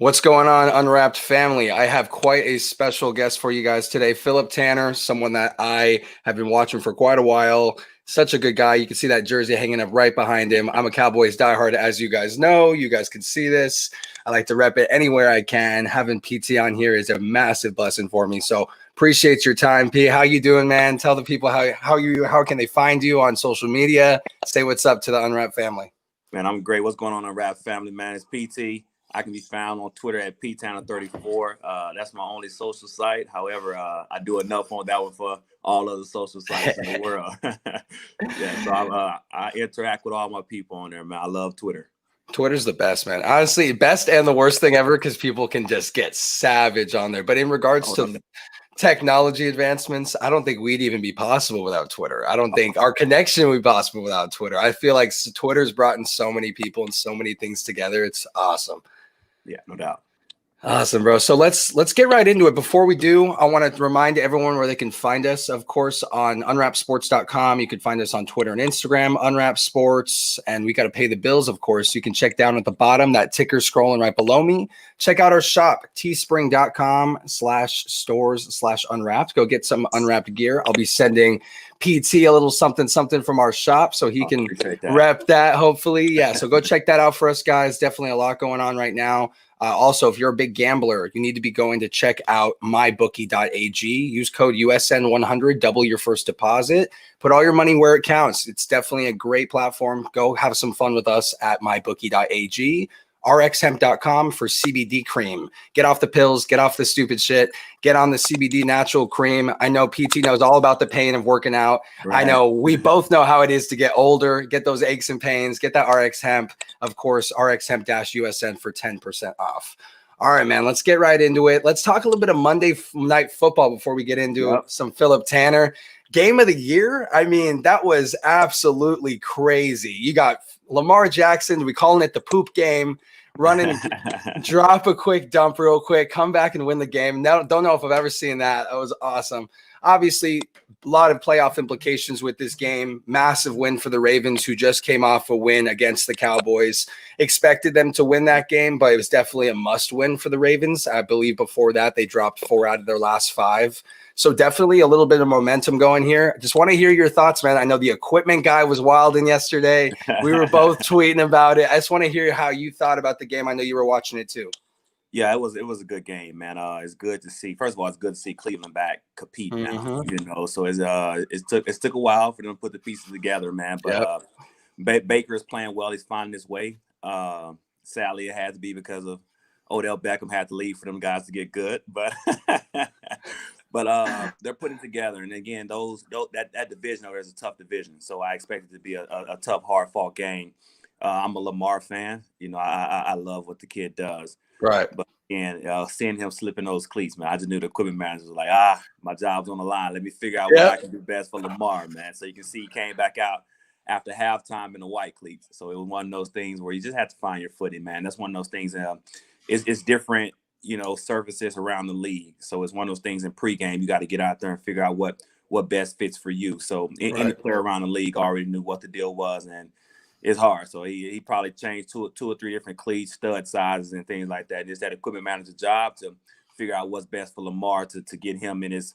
What's going on, Unwrapped family? I have quite a special guest for you guys today. Phillip Tanner, someone that I have been watching for quite a while. Such a good guy. You can see that jersey hanging up right behind him. I'm a Cowboys diehard, as you guys know. You guys can see this. I like to rep it anywhere I can. Having PT on here is a massive blessing for me. So appreciate your time, P. How you doing, man? Tell the people how can they find you on social media. Say what's up to the Unwrapped family. Man, I'm great. What's going on, Unwrapped family, man? It's PT. I can be found on Twitter at ptanner34. That's my only social site. However, I do enough on that one for all other social sites in the world. Yeah, so I interact with all my people on there, man. I love Twitter. Twitter's the best, man. Honestly, best and the worst thing ever because people can just get savage on there. But in regards to technology advancements, I don't think we'd even be possible without Twitter. I don't think our connection would be possible without Twitter. I feel like Twitter's brought in so many people and so many things together. It's awesome. Yeah, no doubt. Awesome, bro. So let's get right into it. Before we do, I want to remind everyone where they can find us, of course, on unwrapsports.com. You can find us on Twitter and Instagram, Unwrap Sports, and we got to pay the bills, of course. You can check down at the bottom, that ticker scrolling right below me. Check out our shop, teespring.com/stores/unwrapped. Go get some unwrapped gear. I'll be sending PT a little something from our shop so he can rep that, hopefully. Yeah, so go check that out for us, guys. Definitely a lot going on right now. Also, if you're a big gambler, you need to be going to check out mybookie.ag. Use code USN100, double your first deposit. Put all your money where it counts. It's definitely a great platform. Go have some fun with us at mybookie.ag. rxhemp.com for CBD cream. Get off the pills, get off the stupid shit, get on the CBD natural cream. I know PT knows all about the pain of working out. Right. I know we both know how it is to get older, get those aches and pains, get that RX Hemp. Of course, rxhemp-USN for 10% off. All right, man, let's get right into it. Let's talk a little bit of Monday Night Football before we get into some Phillip Tanner. Game of the year, I mean, that was absolutely crazy. You got Lamar Jackson, we calling it the poop game, running, drop a quick dump real quick, come back and win the game. No, don't know if I've ever seen that. That was awesome. Obviously, a lot of playoff implications with this game. Massive win for the Ravens, who just came off a win against the Cowboys. Expected them to win that game, but it was definitely a must win for the Ravens. I believe before that, they dropped 4 out of their last 5. So definitely a little bit of momentum going here. Just want to hear your thoughts, man. I know the equipment guy was wilding yesterday. We were both tweeting about it. I just want to hear how you thought about the game. I know you were watching it too. Yeah, it was a good game, man. It's good to see. First of all, it's good to see Cleveland back compete now. You know, so it took a while for them to put the pieces together, man. But Baker is playing well. He's finding his way. Sadly, it had to be because of Odell Beckham had to leave for them guys to get good, but. But they're putting it together, and again, that division over there is a tough division. So I expect it to be a tough, hard-fought game. I'm a Lamar fan. You know, I love what the kid does. Right. But again, seeing him slipping those cleats, man, I just knew the equipment manager was like, my job's on the line. Let me figure out what I can do best for Lamar, man. So you can see he came back out after halftime in the white cleats. So it was one of those things where you just have to find your footing, man. That's one of those things. It's different. You know, services around the league. So it's one of those things in pregame, you got to get out there and figure out what best fits for you. So any player around the league already knew what the deal was, and it's hard. So he probably changed two or three different cleats, stud sizes, and things like that. It's that equipment manager's job to figure out what's best for Lamar to get him in his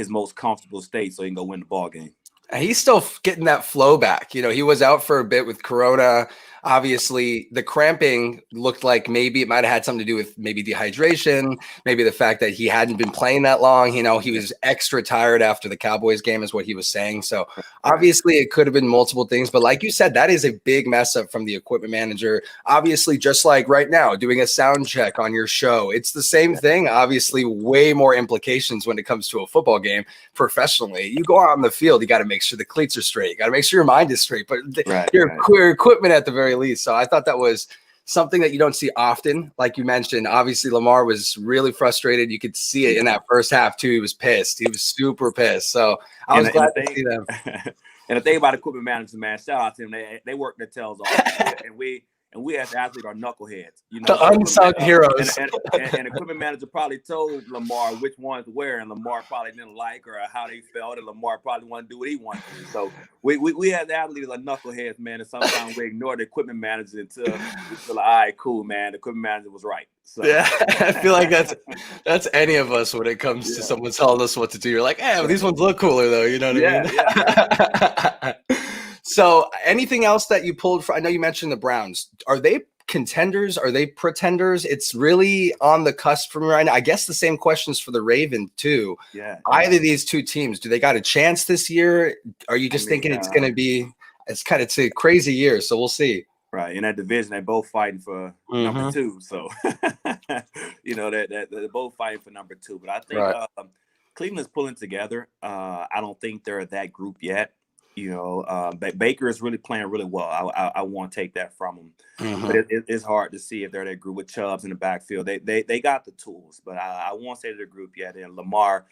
most comfortable state so he can go win the ball game. He's still getting that flow back. You know, he was out for a bit with Corona. Obviously, the cramping looked like maybe it might have had something to do with maybe dehydration, maybe the fact that he hadn't been playing that long. You know, he was extra tired after the Cowboys game is what he was saying. So obviously it could have been multiple things. But like you said, that is a big mess up from the equipment manager. Obviously, just like right now, doing a sound check on your show. It's the same thing. Obviously, way more implications when it comes to a football game professionally. You go out on the field, you got to make sure the cleats are straight. You got to make sure your mind is straight. But your equipment at the very least. So I thought that was something that you don't see often. Like you mentioned, obviously Lamar was really frustrated. You could see it in that first half too. He was pissed. He was super pissed. So I was glad to see them. And the thing about equipment managers, man, shout out to them. They work their tails off. And and we as athletes are knuckleheads. You know, the unsung heroes. And equipment manager probably told Lamar which ones to wear, and Lamar probably didn't like or how they felt, and Lamar probably wanted to do what he wanted to do. So we as athletes are knuckleheads, man, and sometimes we ignore the equipment manager until we feel like, all right, cool, man, the equipment manager was right. So. Yeah, I feel like that's any of us when it comes to someone telling us what to do. You're like, hey, well, these ones look cooler though. You know what I mean? Yeah. So anything else that you pulled from? I know you mentioned the Browns. Are they contenders? Are they pretenders? It's really on the cusp for me right now. I guess the same questions for the Ravens too. Yeah. Either of these two teams, do they got a chance this year? Are you just thinking it's going to be? It's a crazy year, so we'll see. Right, in that division, they're both fighting for number 2. So, you know, they're both fighting for number 2. But I think Cleveland's pulling together. I don't think they're that group yet. You know, Baker is really playing really well. I won't take that from him. But it's hard to see if they're that group with Chubbs in the backfield. They got the tools, but I won't say they're the group yet. And Lamar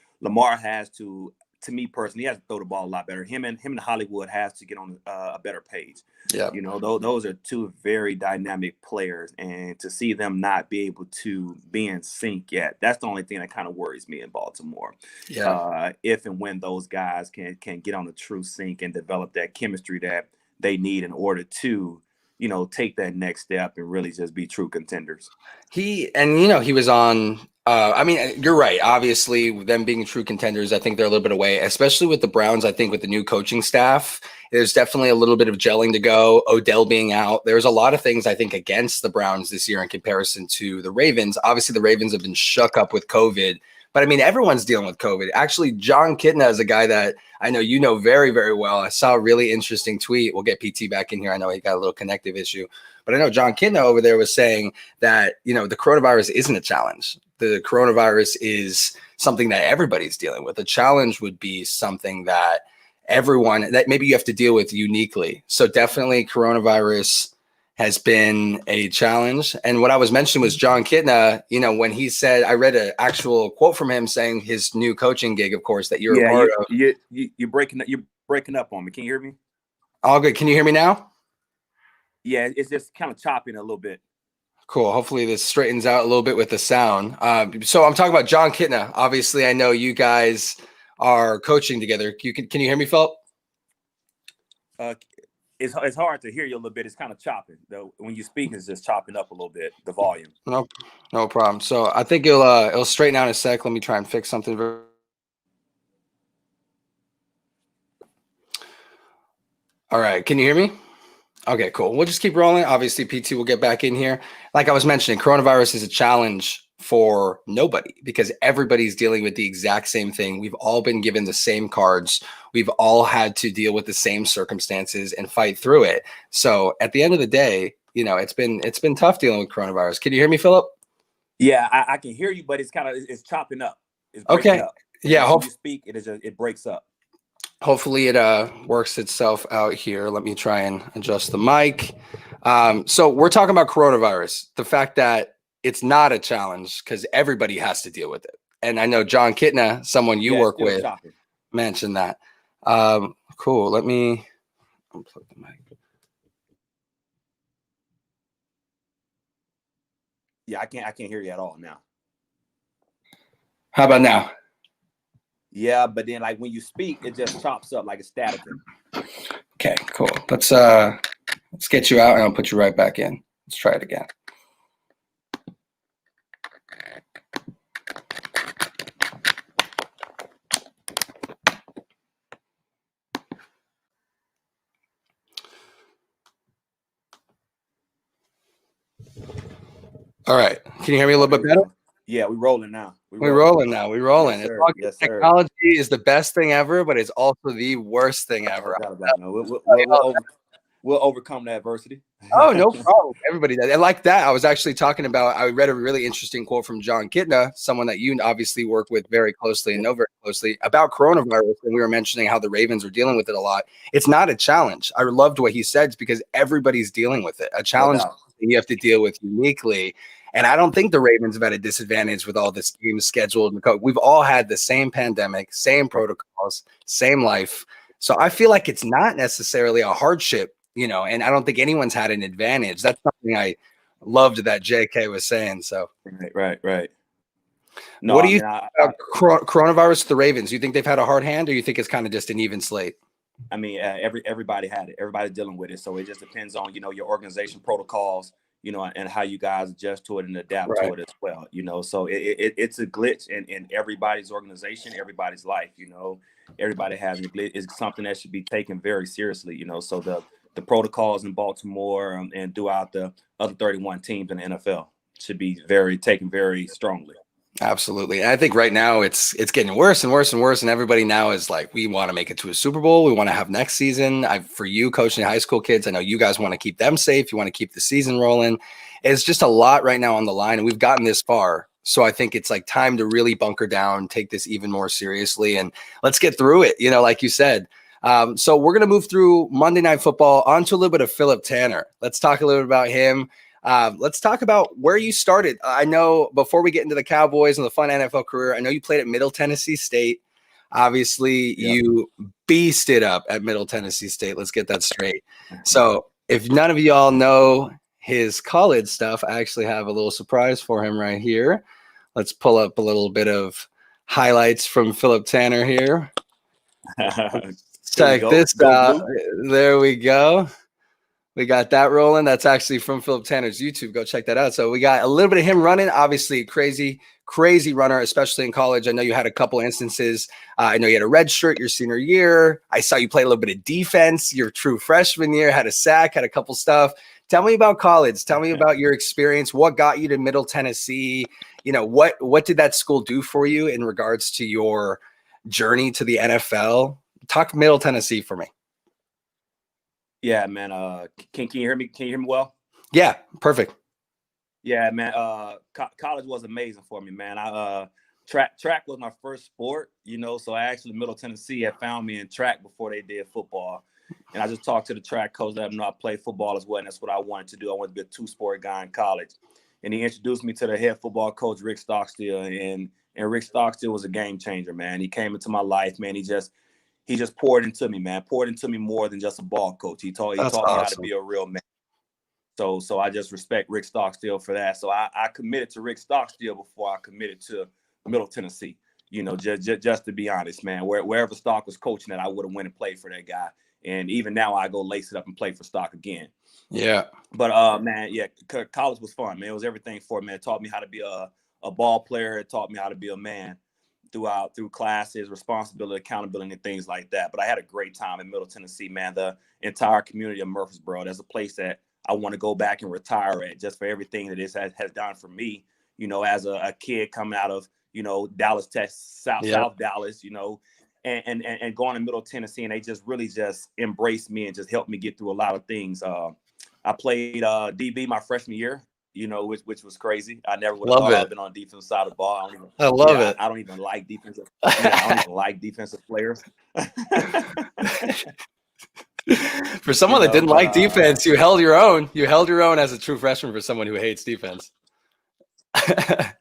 has to me personally, he has to throw the ball a lot better. Him and Hollywood has to get on a better page. Yeah, you know, those are two very dynamic players, and to see them not be able to be in sync yet, that's the only thing that kind of worries me in Baltimore. Yeah, if and when those guys can get on the true sync and develop that chemistry that they need in order to, you know, take that next step and really just be true contenders. He was on. I mean, you're right. Obviously, them being true contenders, I think they're a little bit away, especially with the Browns. I think with the new coaching staff, there's definitely a little bit of gelling to go. Odell being out, there's a lot of things I think against the Browns this year in comparison to the Ravens. Obviously, the Ravens have been shook up with COVID, but I mean, everyone's dealing with COVID. Actually, John Kitna is a guy that I know you know very, very well. I saw a really interesting tweet. We'll get PT back in here. I know he got a little connective issue, but I know John Kitna over there was saying that, you know, the coronavirus isn't a challenge. The coronavirus is something that everybody's dealing with. A challenge would be something that maybe you have to deal with uniquely. So definitely coronavirus has been a challenge. And what I was mentioning was John Kitna, you know, when he said, I read an actual quote from him saying his new coaching gig, of course, that you're a part of. You're breaking up on me. Can you hear me? All good. Can you hear me now? Yeah, it's just kind of chopping a little bit. Cool. Hopefully this straightens out a little bit with the sound. So I'm talking about John Kitna. Obviously, I know you guys are coaching together. Can you hear me, Phillip? It's hard to hear you a little bit. It's kind of chopping though. When you speak, it's just chopping up a little bit, the volume. No problem. So I think it'll straighten out in a sec. Let me try and fix something. All right. Can you hear me? Okay, cool. We'll just keep rolling. Obviously, PT will get back in here. Like I was mentioning, coronavirus is a challenge for nobody because everybody's dealing with the exact same thing. We've all been given the same cards. We've all had to deal with the same circumstances and fight through it. So at the end of the day, you know, it's been tough dealing with coronavirus. Can you hear me, Phillip? Yeah, I can hear you, but it's chopping up. It's okay. Up. Yeah. When you speak, it breaks up. Hopefully it works itself out here. Let me try and adjust the mic. So we're talking about coronavirus, the fact that it's not a challenge because everybody has to deal with it. And I know John Kitna, someone you work with, mentioned that. Cool. Let me unplug the mic. Yeah, I can't hear you at all now. How about now? Yeah, but then like when you speak, it just chops up like a static. Okay, cool. Let's get you out and I'll put you right back in. Let's try it again. All right. Can you hear me a little bit better? Yeah, we're rolling now. We're rolling now. We're rolling. Yes, technology is the best thing ever, but it's also the worst thing ever. We'll overcome the adversity. Oh, no problem. Everybody does. And like that, I was actually talking about, I read a really interesting quote from John Kitna, someone that you obviously work with very closely and know very closely, about coronavirus. And we were mentioning how the Ravens are dealing with it a lot. It's not a challenge. I loved what he said because everybody's dealing with it. A challenge you have to deal with uniquely. And I don't think the Ravens have had a disadvantage with all this games scheduled. We've all had the same pandemic, same protocols, same life. So I feel like it's not necessarily a hardship and I don't think anyone's had an advantage. That's something I loved that JK was saying. So right. No, what do you think about coronavirus with the Ravens? Do you think they've had a hard hand, or you think it's kind of just an even slate? I mean, everybody had it. Everybody's dealing with it. So it just depends on, your organization protocols, and how you guys adjust to it and adapt to it as well. So it's a glitch in everybody's organization, everybody's life. Everybody has a glitch. It's something that should be taken very seriously. So the protocols in Baltimore and throughout the other 31 teams in the NFL should be taken very strongly. Absolutely. And I think right now it's getting worse and worse and worse. And everybody now is like, we want to make it to a Super Bowl. We want to have next season. For you coaching high school kids, I know you guys want to keep them safe. You want to keep the season rolling. It's just a lot right now on the line, and we've gotten this far. So I think it's like time to really bunker down, take this even more seriously, and let's get through it, like you said. So we're going to move through Monday Night Football onto a little bit of Phillip Tanner. Let's talk a little bit about him. Let's talk about where you started. I know before we get into the Cowboys and the fun NFL career, I know you played at Middle Tennessee State. Obviously, you beasted up at Middle Tennessee State. Let's get that straight. So if none of y'all know his college stuff, I actually have a little surprise for him right here. Let's pull up a little bit of highlights from Phillip Tanner here. Check this out. There we go. We got that rolling. That's actually from Phillip Tanner's YouTube. Go check that out. So we got a little bit of him running. Obviously, crazy runner, especially in college. I know you had a couple instances. I know you had a red shirt your senior year. I saw you play a little bit of defense your true freshman year, had a sack, had a couple stuff. Tell me about college. Tell me about your experience. What got you to Middle Tennessee? What did that school do for you in regards to your journey to the NFL? Talk Middle Tennessee for me. Yeah, man. Can you hear me? Can you hear me well? Yeah, perfect. Yeah, man. College was amazing for me, man. Track was my first sport, so I actually Middle Tennessee had found me in track before they did football. And I just talked to the track coach, let him know I played football as well, and that's what I wanted to do. I wanted to be a two-sport guy in college. And he introduced me to the head football coach, Rick Stockstill, and Rick Stockstill was a game changer, man. He came into my life, man. He just poured into me, man. Poured into me more than just a ball coach. He taught me how to be a real man. So I just respect Rick Stockstill for that. So I committed to Rick Stockstill before I committed to Middle Tennessee. Just to be honest, man. Wherever Stock was coaching at, I would have went and played for that guy. And even now, I go lace it up and play for Stock again. Yeah. But man, yeah, college was fun, man. It was everything for me. It taught me how to be a ball player. It taught me how to be a man through classes, responsibility, accountability, and things like that. But I had a great time in Middle Tennessee, man. The entire community of Murfreesboro, that's a place that I want to go back and retire at, just for everything that it has done for me, as a kid coming out of, Dallas, Texas, South Dallas, and going to Middle Tennessee, and they just really just embraced me and just helped me get through a lot of things. I played DB my freshman year, which was crazy. I never would have thought I'd been on the defensive side of the ball. I love it. I don't even like defensive. I don't even like defensive players. For someone that didn't like defense, you held your own. You held your own as a true freshman for someone who hates defense.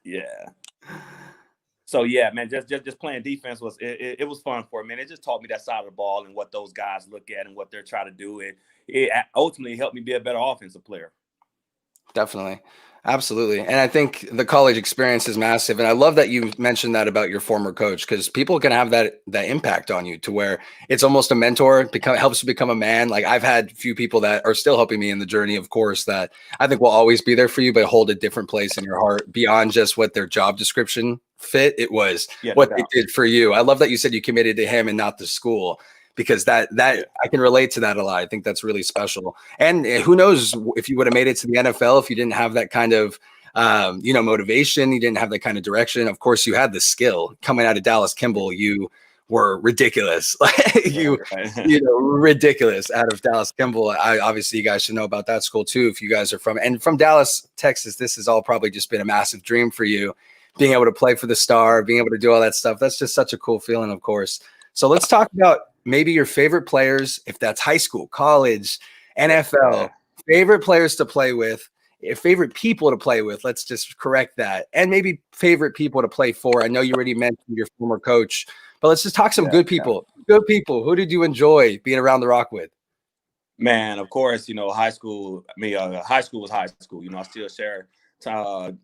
Yeah. So yeah, man, just playing defense it was fun for me, man. It just taught me that side of the ball and what those guys look at and what they're trying to do, and it ultimately helped me be a better offensive player. Definitely. Absolutely. And I think the college experience is massive. And I love that you mentioned that about your former coach, because people can have that impact on you to where it's almost a mentor, helps you become a man. Like I've had a few people that are still helping me in the journey, of course, that I think will always be there for you, but hold a different place in your heart beyond just what their job description fit. It was what they did for you. I love that you said you committed to him and not the school, because that I can relate to that a lot. I think that's really special. And who knows if you would have made it to the NFL if you didn't have that kind of motivation, you didn't have that kind of direction. Of course, you had the skill. Coming out of Dallas Kimball, you were ridiculous. Ridiculous out of Dallas Kimball. Obviously, you guys should know about that school too if you guys are from Dallas, Texas. This has all probably just been a massive dream for you, being able to play for the Star, being able to do all that stuff. That's just such a cool feeling, of course. So let's talk about maybe your favorite players, if that's high school, college, NFL, favorite players to play with, favorite people to play with. Let's just correct that. And maybe favorite people to play for. I know you already mentioned your former coach, but let's just talk some good people. Good people. Who did you enjoy being around the rock with? Man, of course, high school. High school was high school. I still share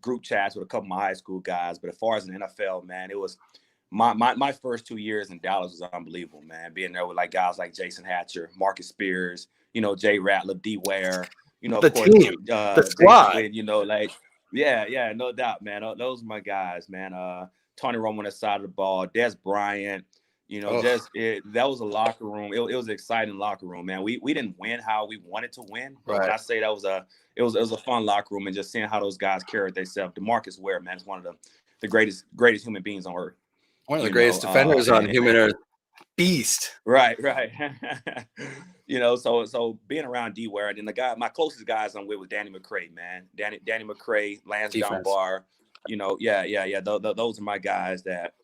group chats with a couple of my high school guys. But as far as an NFL, man, it was my first 2 years in Dallas was unbelievable, man. Being there with like guys like Jason Hatcher, Marcus Spears, Jay Ratliff, D. Ware, The of course, team, the Jason squad. Wynn, like, yeah, no doubt, man. Those are my guys, man. Tony Romo on the side of the ball, Des Bryant. That was a locker room. It was an exciting locker room, man. We didn't win how we wanted to win, but when I say that was it was a fun locker room, and just seeing how those guys carried themselves. DeMarcus Ware, man, is one of the greatest human beings on earth. One of the greatest defenders on human earth. Beast. Right. So being around D Ware, and then my closest guys I'm with was Danny McCray, man. Danny McCray, Lance Dunbar. Those are my guys that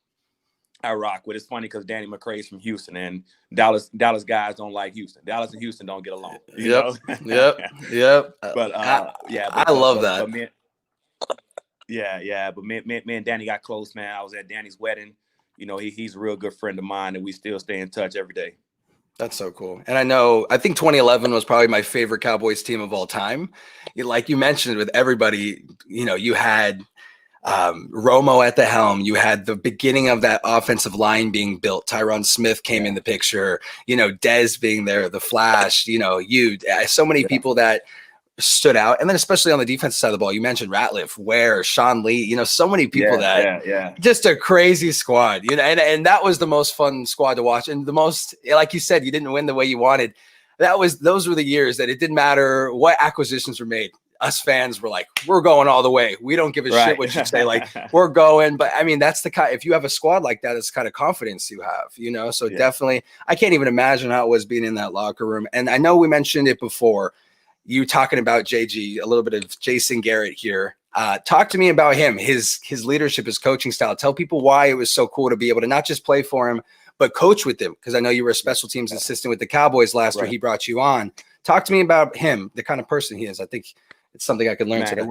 I rock with. It's funny because Danny McCray is from Houston, and Dallas guys don't like Houston. Dallas and Houston don't get along. Yep. But I love that. But me and Danny got close, man. I was at Danny's wedding. He's a real good friend of mine, and we still stay in touch every day. That's so cool. And I think 2011 was probably my favorite Cowboys team of all time. Like you mentioned with everybody, you had Romo at the helm. You had the beginning of that offensive line being built. Tyron Smith came in the picture, Dez being there, the Flash, so many people that stood out. And then especially on the defensive side of the ball, you mentioned Ratliff, Ware, Sean Lee, so many people just a crazy squad, and that was the most fun squad to watch. And the most, like you said, you didn't win the way you wanted. Those were the years that it didn't matter what acquisitions were made. Us fans were like, we're going all the way. We don't give a shit what you say. Like, we're going. But I mean, that's the kind, if you have a squad like that, it's the kind of confidence you have, so definitely, I can't even imagine how it was being in that locker room. And I know we mentioned it before, you talking about JG, a little bit of Jason Garrett here. Talk to me about him, his leadership, his coaching style. Tell people why it was so cool to be able to not just play for him, but coach with him. Because I know you were a special teams assistant with the Cowboys last year. He brought you on. Talk to me about him, the kind of person he is. I think it's something I could learn today.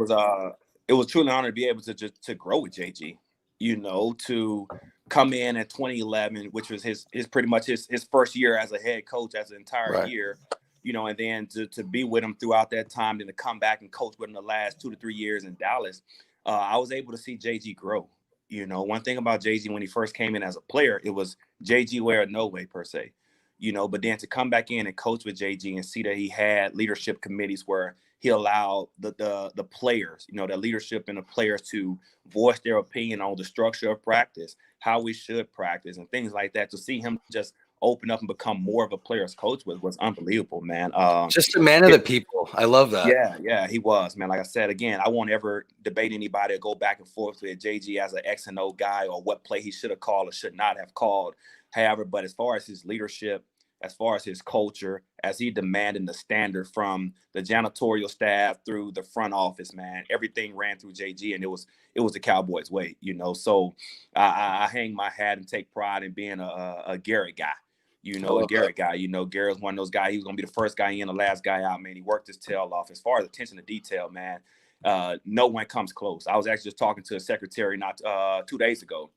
It was truly an honor to be able to grow with JG. To come in at 2011, which was his pretty much his first year as a head coach, as an entire year. And then to be with him throughout that time, then to come back and coach with him the last 2 to 3 years in Dallas, I was able to see JG grow. One thing about JG when he first came in as a player, it was JG way or no way per se. But then to come back in and coach with JG and see that he had leadership committees where he allowed the players, the leadership and the players to voice their opinion on the structure of practice, how we should practice and things like that. To see him just open up and become more of a player's coach was unbelievable, man. Just a man of the people. I love that. Yeah, he was, man. Like I said, again, I won't ever debate anybody or go back and forth with JG as an X and O guy or what play he should have called or should not have called. However, but as far as his leadership, as far as his culture, as he demanded the standard from the janitorial staff through the front office, man, everything ran through JG, and it was the Cowboys way, So I hang my hat and take pride in being a Garrett guy. Garrett guy. Garrett's one of those guys. He was going to be the first guy in, the last guy out, man. He worked his tail off. As far as attention to detail, man, no one comes close. I was actually just talking to a secretary not 2 days ago.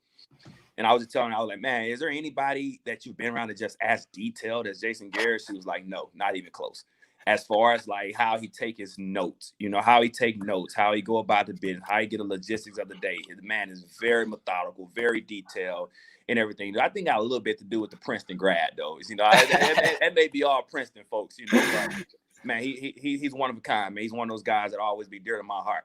And I was just telling her, I was like, man, is there anybody that you've been around that just as detailed as Jason Garrett? She was like, no, not even close. As far as like how he take his notes, how he take notes, how he go about the business, how he get the logistics of the day. The man is very methodical, very detailed and everything. I think got a little bit to do with the Princeton grad, though. That may be all Princeton folks, but man, he's one of a kind, man. He's one of those guys that always be dear to my heart.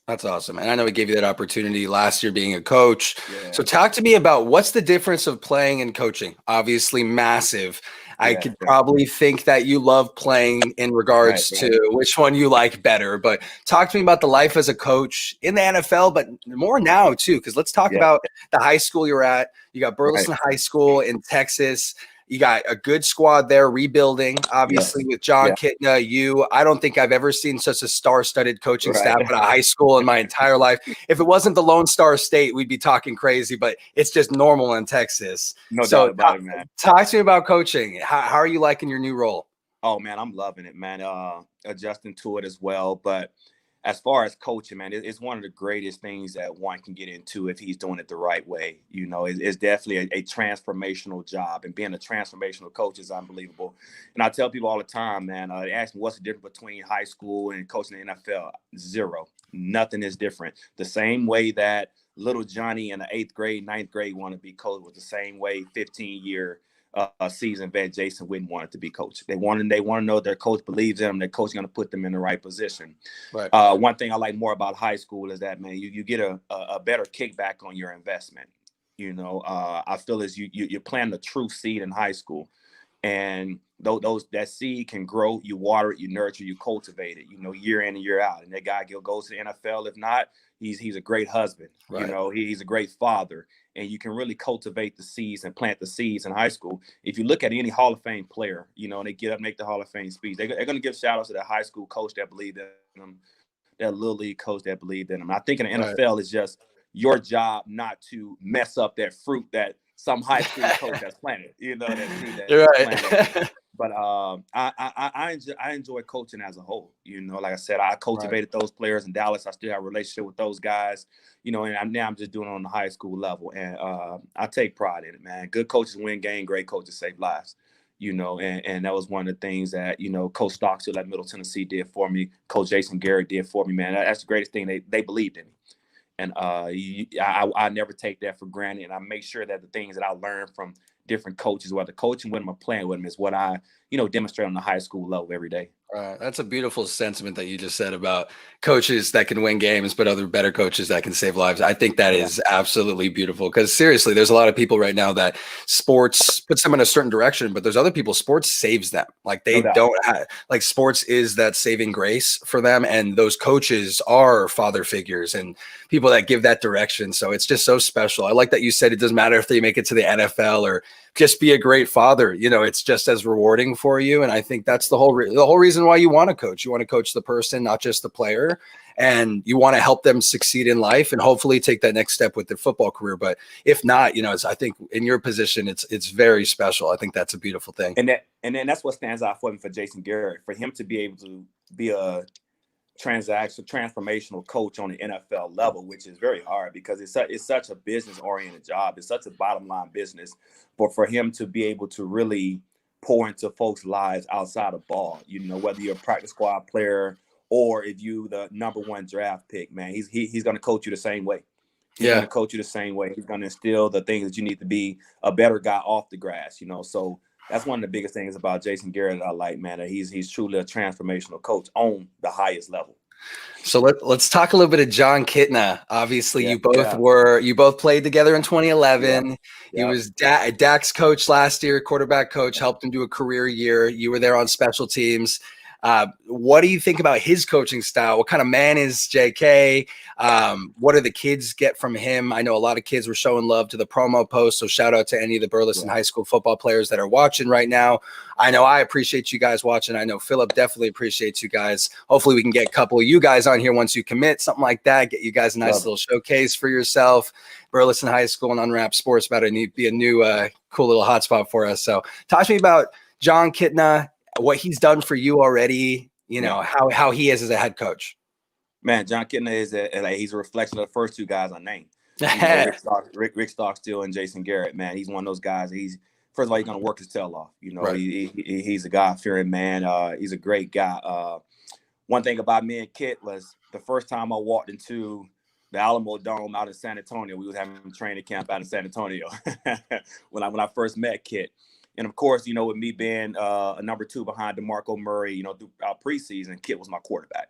That's awesome. And I know we gave you that opportunity last year being a coach. Yeah. So talk to me about what's the difference of playing and coaching? Obviously massive. I could probably think that you love playing in regards to which one you like better, but talk to me about the life as a coach in the NFL, but more now too, because let's talk about the high school you're at. You got Burleson High School in Texas. You got a good squad there rebuilding, obviously, with John Kitna. I don't think I've ever seen such a star-studded coaching staff at a high school in my entire life. If it wasn't the Lone Star State, we'd be talking crazy, but it's just normal in Texas. No doubt about it, man. Talk to me about coaching. How are you liking your new role? Oh, man, I'm loving it, man. Adjusting to it as well. But as far as coaching, man, it's one of the greatest things that one can get into if he's doing it the right way. You know, it's definitely a transformational job, and being a transformational coach is unbelievable. And I tell people all the time, man, they ask me what's the difference between high school and coaching the NFL. Zero. Nothing is different. The same way that little Johnny in the 8th grade, 9th grade want to be coached was the same way 15-year season vet Jason Witten wanted to be coached. They want to know their coach believes in them. Their coach is going to put them in the right position. Right. One thing I like more about high school is that, man, you get a better kickback on your investment. You know, I feel as you plant a true seed in high school, and those that seed can grow. You water it, you nurture, you cultivate it. You know, year in and year out. And that guy goes to the NFL. If not, he's a great husband. Right. You know, he's a great father. And you can really cultivate the seeds and plant the seeds in high school. If you look at any Hall of Fame player, you know, and they get up, make the Hall of Fame speech, they're going to give shout outs to that high school coach that believed in them, that little league coach that believed in them. I think in the NFL, it's just your job not to mess up that fruit that some high school coach has planted, you know, that seed that's planted. But I enjoy coaching as a whole. You know, like I said, I cultivated those players in Dallas. I still have a relationship with those guys, you know, and I'm just doing it on the high school level. And I take pride in it, man. Good coaches win games, great coaches save lives, you know, and that was one of the things that, you know, Coach Stockstill at Middle Tennessee did for me. Coach Jason Garrett did for me, man. That's the greatest thing. They believed in me. And I never take that for granted. And I make sure that the things that I learn from different coaches, whether coaching with them or playing with them, is what I, you know, demonstrate on the high school level every day. That's a beautiful sentiment that you just said about coaches that can win games, but other better coaches that can save lives. I think that is absolutely beautiful, because seriously, there's a lot of people right now that sports puts them in a certain direction, but there's other people sports saves them. Like they don't have, like sports is that saving grace for them. And those coaches are father figures and people that give that direction. So it's just so special. I like that you said it doesn't matter if they make it to the NFL or just be a great father. You know, it's just as rewarding for you. And I think that's the whole reason why you want to coach. You want to coach the person, not just the player, and you want to help them succeed in life and hopefully take that next step with their football career. But if not, you know, I think in your position, it's very special. I think that's a beautiful thing. And then that's what stands out for me, for Jason Garrett, for him to be able to be a transformational coach on the NFL level, which is very hard because it's such a business oriented job. It's such a bottom line business, but for him to be able to really pour into folks' lives outside of ball, you know, whether you're a practice squad player or if you the number 1 draft pick, man, he's going to coach you the same way. He's going to coach you the same way. He's going to instill the things that you need to be a better guy off the grass, you know. So that's one of the biggest things about Jason Garrett that I like, man, that he's truly a transformational coach on the highest level. So let's talk a little bit of Jon Kitna. Obviously, you both played together in 2011. He was Dak's coach last year, quarterback coach, helped him do a career year. You were there on special teams. What do you think about his coaching style? What kind of man is JK? What do the kids get from him? I know a lot of kids were showing love to the promo post, so shout out to any of the Burleson high school football players that are watching right now. I know I appreciate you guys watching. I know Phillip definitely appreciates you guys. Hopefully we can get a couple of you guys on here once you commit, something like that, get you guys a nice little showcase for yourself. Burleson High School and Unwrapped Sports about to be a new cool little hotspot for us. So talk to me about Jon Kitna, what he's done for you already, you know, how he is as a head coach. Man, Jon Kitna he's a reflection of the first 2 guys I named. You know, Rick Stockstill and Jason Garrett, man. He's one of those guys. First of all, he's going to work his tail off. You know, he's a God-fearing man. He's a great guy. One thing about me and Kit was the first time I walked into the Alamo Dome out in San Antonio, we was having a training camp out in San Antonio when I first met Kit. And of course, you know, with me being a number 2 behind DeMarco Murray, you know, throughout preseason, Kit was my quarterback.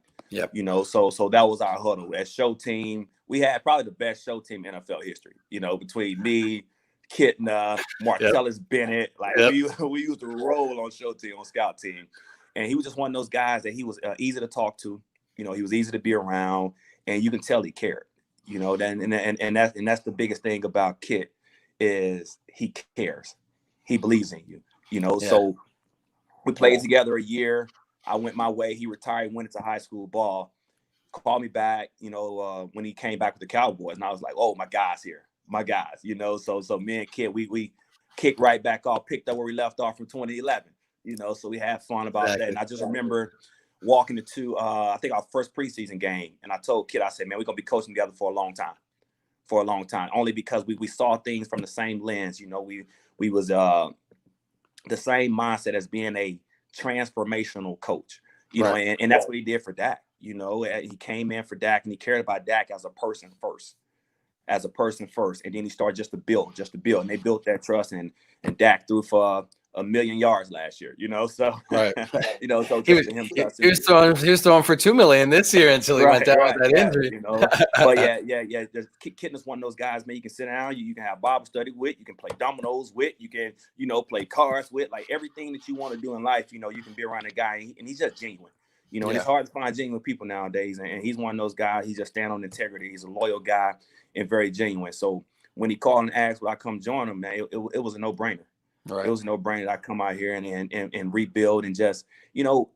You know, so that was our huddle. As show team, we had probably the best show team in NFL history, you know, between me, Kitna, Martellus Bennett. Like we used to roll on show team, on scout team. And he was just one of those guys that he was easy to talk to. You know, he was easy to be around, and you can tell he cared. You know, and that's the biggest thing about Kit is he cares. He believes in you, you know. So we played together a year. I went my way. He retired, went into high school ball, called me back, you know, when he came back with the Cowboys. And I was like, oh, my guy's here. My guys, you know. So me and Kid, we kicked right back off, picked up where we left off from 2011, you know. So we had fun about that. And I just remember walking into I think our first preseason game, and I told Kid, I said, man, we're gonna be coaching together for a long time, only because we saw things from the same lens. You know, we was the same mindset as being a transformational coach, you know, and that's what he did for Dak. You know, he came in for Dak, and he cared about Dak as a person first, and then he started just to build, and they built that trust, and Dak threw for 1,000,000 yards last year, you know, so you know, so he was throwing for 2,000,000 this year until he went down with that injury, you know. But yeah, just Kitten is one of those guys, man. You can sit down, you can have Bible study with, you can play dominoes with, you can, you know, play cards with, like everything that you want to do in life, you know, you can be around a guy, and he's just genuine. You know, and it's hard to find genuine people nowadays. And he's one of those guys, he just stand on integrity. He's a loyal guy and very genuine. So when he called and asked would I come join him, man, it was a no-brainer. It was a no-brainer that I come out here and rebuild and just, you know,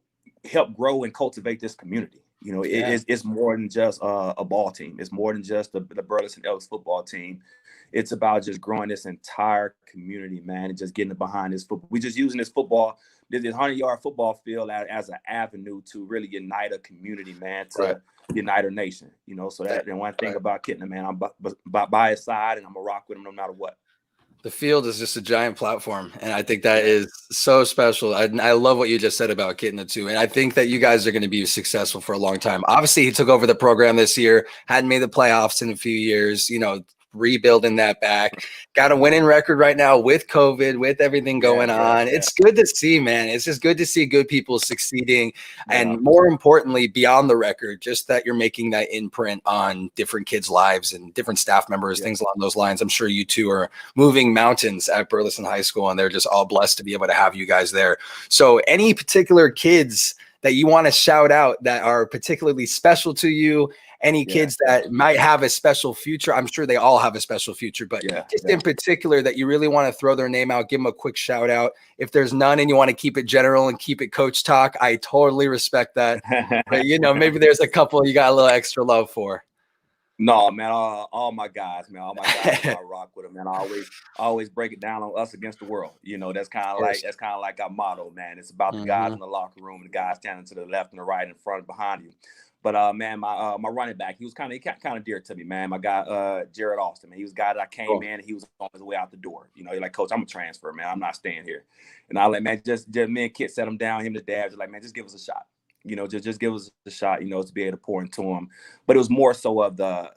help grow and cultivate this community. You know, it's more than just a ball team. It's more than just the Burleson Elks football team. It's about just growing this entire community, man, and just getting behind this football. We're just using this 100-yard football field as an avenue to really unite a community, man, to unite our nation. You know, so that and one thing about Kitten, man, I'm by his side, and I'm gonna rock with him no matter what. The field is just a giant platform, and I think that is so special. I love what you just said about Kitten too, and I think that you guys are going to be successful for a long time. Obviously, he took over the program this year, hadn't made the playoffs in a few years, you know, rebuilding that back. Got a winning record right now with COVID, with everything going on. It's good to see, man. It's just good to see good people succeeding, and more importantly, beyond the record, just that you're making that imprint on different kids' lives and different staff members, things along those lines. I'm sure you two are moving mountains at Burleson High School, and they're just all blessed to be able to have you guys there. So any particular kids that you want to shout out that are particularly special to you, any kids that might have a special future? I'm sure they all have a special future, but just in particular that you really want to throw their name out, give them a quick shout out. If there's none and you want to keep it general and keep it coach talk, I totally respect that. But, you know, maybe there's a couple you got a little extra love for. No, man, all my guys, man, all my guys, I rock with them, man. I always break it down on us against the world. You know, that's kind of like our motto, man. It's about the guys in the locker room and the guys standing to the left and the right, in front and behind you. But man, my running back, he was kind of dear to me, man. My guy, Jared Austin, man. He was a guy that I came in and he was on his way out the door. You know, he's like, Coach, I'm a transfer, man. I'm not staying here. And I like, man, just me and Kit set him down. Him and his dad was like, man, just give us a shot. You know, just give us a shot, you know, to be able to pour into him. But it was more so of the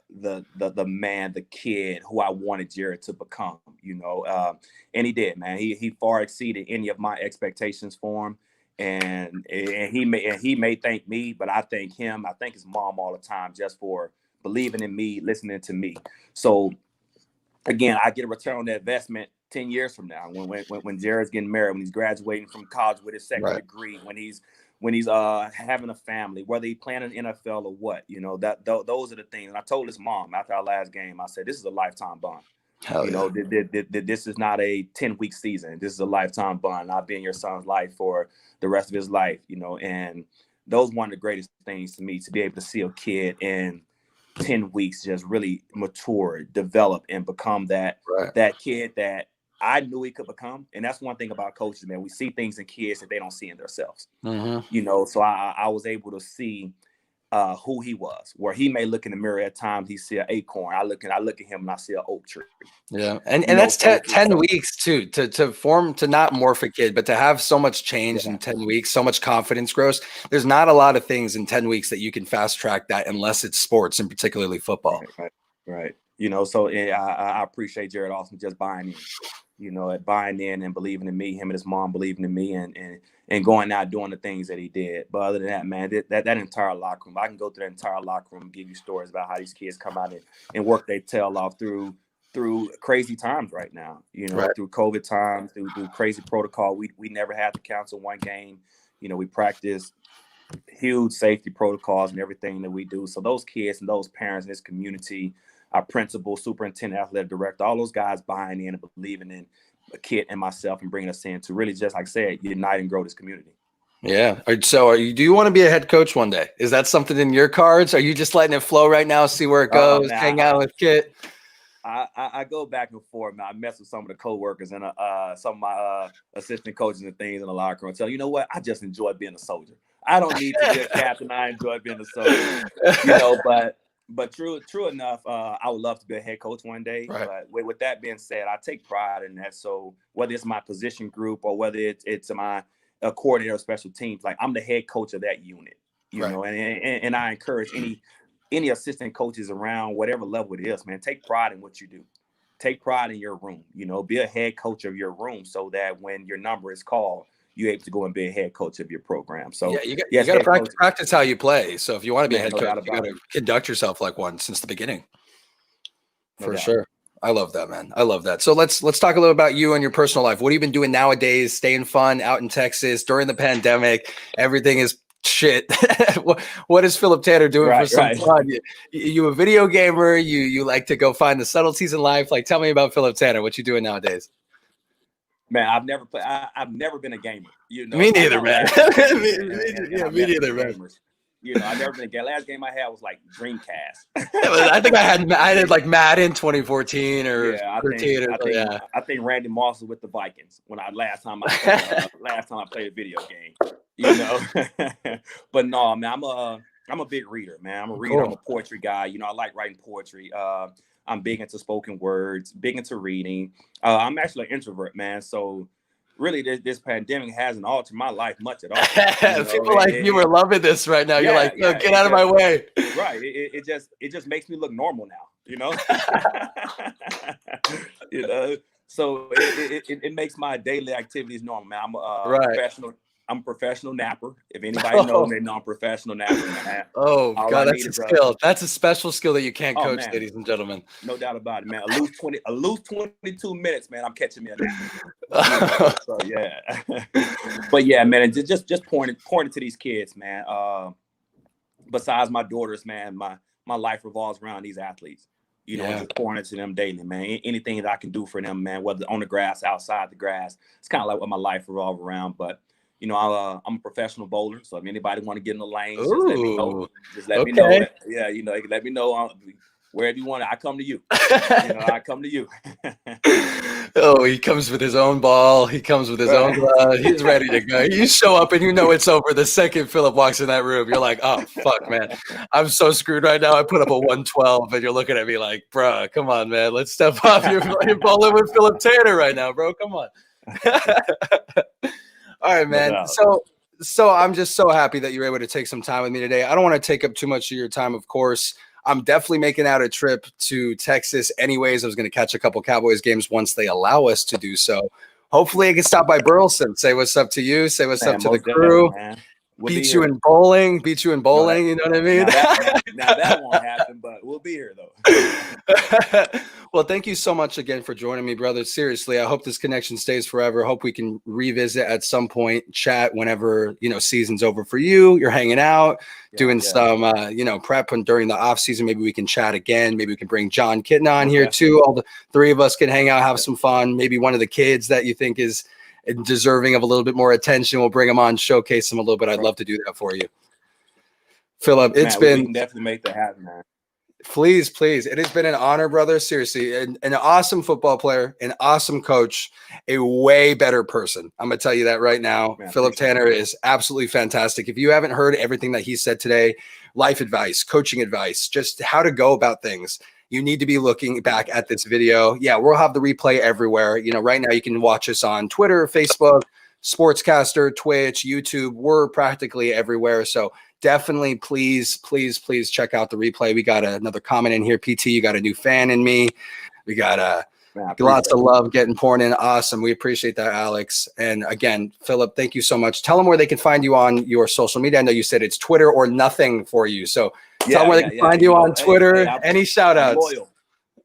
man, the kid who I wanted Jared to become, you know. And he did, man. He far exceeded any of my expectations for him. And he may thank me, but I thank him. I thank his mom all the time just for believing in me, listening to me. So again, I get a return on that investment 10 years from now when Jared's getting married, when he's graduating from college with his second degree, when he's having a family, whether he's playing in the NFL or what, you know, those are the things. And I told his mom after our last game, I said, this is a lifetime bond. You know, this is not a 10-week season. This is a lifetime bond. I'll be in your son's life for the rest of his life, you know, and those one of the greatest things to me, to be able to see a kid in 10 weeks just really mature, develop, and become that kid that I knew he could become. And that's one thing about coaches, man. We see things in kids that they don't see in themselves. You know, so I was able to see who he was, where he may look in the mirror at times, he see an acorn. I look at him and I see an oak tree. Yeah. And that's 10 weeks too, to form, to not morph a kid, but to have so much change in 10 weeks, so much confidence grows. There's not a lot of things in 10 weeks that you can fast track that unless it's sports and particularly football. Right. You know, so I appreciate Jared Austin just buying in, you know, buying in and believing in me, him and his mom believing in me and going out doing the things that he did. But other than that, man, that entire locker room, I can go through that entire locker room and give you stories about how these kids come out and work their tail off through crazy times right now, you know, through COVID times, through crazy protocol. We never had to cancel one game. You know, we practiced huge safety protocols and everything that we do. So those kids and those parents in this community, our principal, superintendent, athletic director, all those guys buying in and believing in a kid and myself and bringing us in to really, just like I said, unite and grow this community. Yeah. So do you want to be a head coach one day? Is that something in your cards? Are you just letting it flow right now, see where it goes, hang out with Kit? I go back and forth, man. I mess with some of the coworkers and some of my assistant coaches and things in the locker room. Tell you know what? I just enjoy being a soldier. I don't need to be a captain. I enjoy being a soldier, you know. But true enough, I would love to be a head coach one day. Right. But with that being said, I take pride in that. So whether it's my position group or whether it's my coordinator of special teams, like I'm the head coach of that unit, you know. And I encourage any assistant coaches around whatever level it is, man, take pride in what you do. Take pride in your room, you know, be a head coach of your room so that when your number is called, you're able to go and be a head coach of your program. So yeah, you got to practice how you play. So if you want to be a head coach, you got to conduct yourself like one since the beginning. For sure. I love that, man. I love that. So let's talk a little about you and your personal life. What have you been doing nowadays? Staying fun out in Texas during the pandemic. Everything is shit. What is Phillip Tanner doing for some fun? You a video gamer? You like to go find the subtleties in life? Like, tell me about Phillip Tanner. What you doing nowadays? Man, I've never been a gamer. You know, me neither, man. Me neither, man. You know, I've never been a gamer. Last game I had was like Dreamcast. I think I had like Madden 2014 or 13. I think Randy Moss was with the Vikings when last time I played a video game. You know, but no, man, I'm a big reader, man. I'm a reader. Cool. I'm a poetry guy. You know, I like writing poetry. I'm big into spoken words, big into reading. I'm actually an introvert, man. So really, this pandemic hasn't altered my life much at all. You know? People like you are loving this right now. You're like, no, get out of my way. Right. It just makes me look normal now. You know. You know. So it makes my daily activities normal, man. I'm a professional. I'm a professional napper. If anybody knows, they know I'm a professional napper, man. Oh, God, that's a skill. That's a special skill that you can't coach, man. Ladies and gentlemen. No doubt about it, man. A loose 22 minutes, man. I'm catching me a nap. So, yeah. But, yeah, man, just pointing to these kids, man. Besides my daughters, man, my life revolves around these athletes. You know, just pouring into them daily, man. Anything that I can do for them, man, whether on the grass, outside the grass. It's kind of like what my life revolves around, but you know, I'm a professional bowler, so if anybody want to get in the lanes, just let me know. Just let me know. Yeah, you know, let me know wherever you want. I come to you. You know, I come to you. Oh, he comes with his own ball. He comes with his own glove. He's ready to go. You show up and you know it's over the second Phillip walks in that room. You're like, oh, fuck, man. I'm so screwed right now. I put up a 112 and you're looking at me like, bro, come on, man. Let's step up. You're bowling with Phillip Tanner right now, bro. Come on. All right, man. So I'm just so happy that you're able to take some time with me today. I don't want to take up too much of your time, of course. I'm definitely making out a trip to Texas anyways. I was going to catch a couple Cowboys games once they allow us to do so. Hopefully I can stop by Burleson, say what's up to you, say what's up to the crew. Beat you in bowling, you know what I mean? Now that won't happen, but we'll be here though. Well, thank you so much again for joining me, brother. Seriously, I hope this connection stays forever. Hope we can revisit at some point, chat whenever, you know, season's over for you. You're hanging out, doing some, you know, prep during the off season. Maybe we can chat again. Maybe we can bring John Kitten on here too. All the three of us can hang out, have some fun. Maybe one of the kids that you think is deserving of a little bit more attention, we'll bring him on, showcase him a little bit. I'd love to do that for you, Phillip. We can definitely make that happen, man. Please. It has been an honor, brother. Seriously, an awesome football player, an awesome coach, a way better person. I'm going to tell you that right now. Man, Phillip Tanner is absolutely fantastic. If you haven't heard everything that he said today, life advice, coaching advice, just how to go about things, you need to be looking back at this video. Yeah, we'll have the replay everywhere. You know, right now you can watch us on Twitter, Facebook, Sportscaster, Twitch, YouTube. We're practically everywhere. So definitely, please check out the replay. We got another comment in here. PT, you got a new fan in me. We got lots of love getting poured in. Awesome. We appreciate that, Alex. And again, Phillip, thank you so much. Tell them where they can find you on your social media. I know you said it's Twitter or nothing for you. So tell them where they can find you on Twitter. Any shout outs?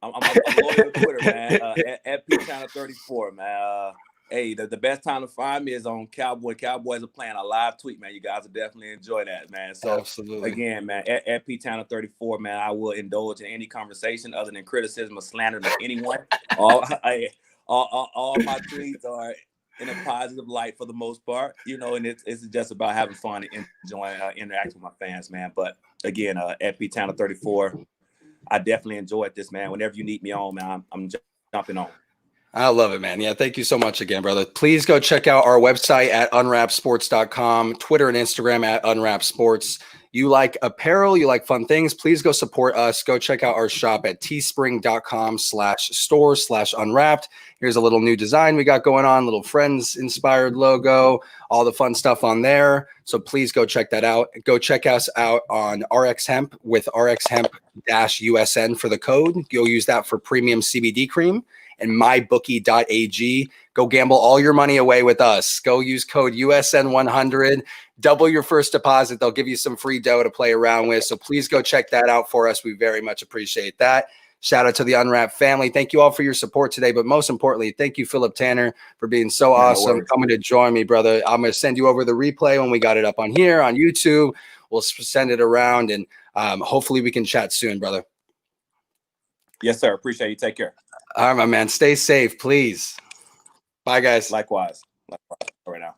I'm loyal to Twitter, man. At P-Channel34, man. Hey, the best time to find me is on Cowboys are playing a live tweet, man. You guys will definitely enjoy that, man. So absolutely. Again, man, at P-Channel34, man, I will indulge in any conversation other than criticism or slander to anyone. All my tweets are in a positive light for the most part, you know, and it's just about having fun and enjoying interacting with my fans, man. But again, at P-Channel34, I definitely enjoyed this, man. Whenever you need me on, man, I'm jumping on. I love it, man. Yeah, thank you so much again, brother. Please go check out our website at unwrapsports.com, Twitter and Instagram at unwrapsports. You like apparel, you like fun things, please go support us. Go check out our shop at teespring.com/store/unwrapped. Here's a little new design we got going on, little Friends inspired logo, all the fun stuff on there. So please go check that out. Go check us out on RX Hemp with RX Hemp-USN for the code. You'll use that for premium CBD cream. And mybookie.ag. Go gamble all your money away with us. Go use code USN100. Double your first deposit. They'll give you some free dough to play around with. So please go check that out for us. We very much appreciate that. Shout out to the Unwrapped family. Thank you all for your support today. But most importantly, thank you, Phillip Tanner, for being so awesome, coming to join me, brother. I'm going to send you over the replay when we got it up on here on YouTube. We'll send it around, and hopefully we can chat soon, brother. Yes, sir. Appreciate you. Take care. All right, my man. Stay safe, please. Bye, guys. Likewise. Likewise. All right now.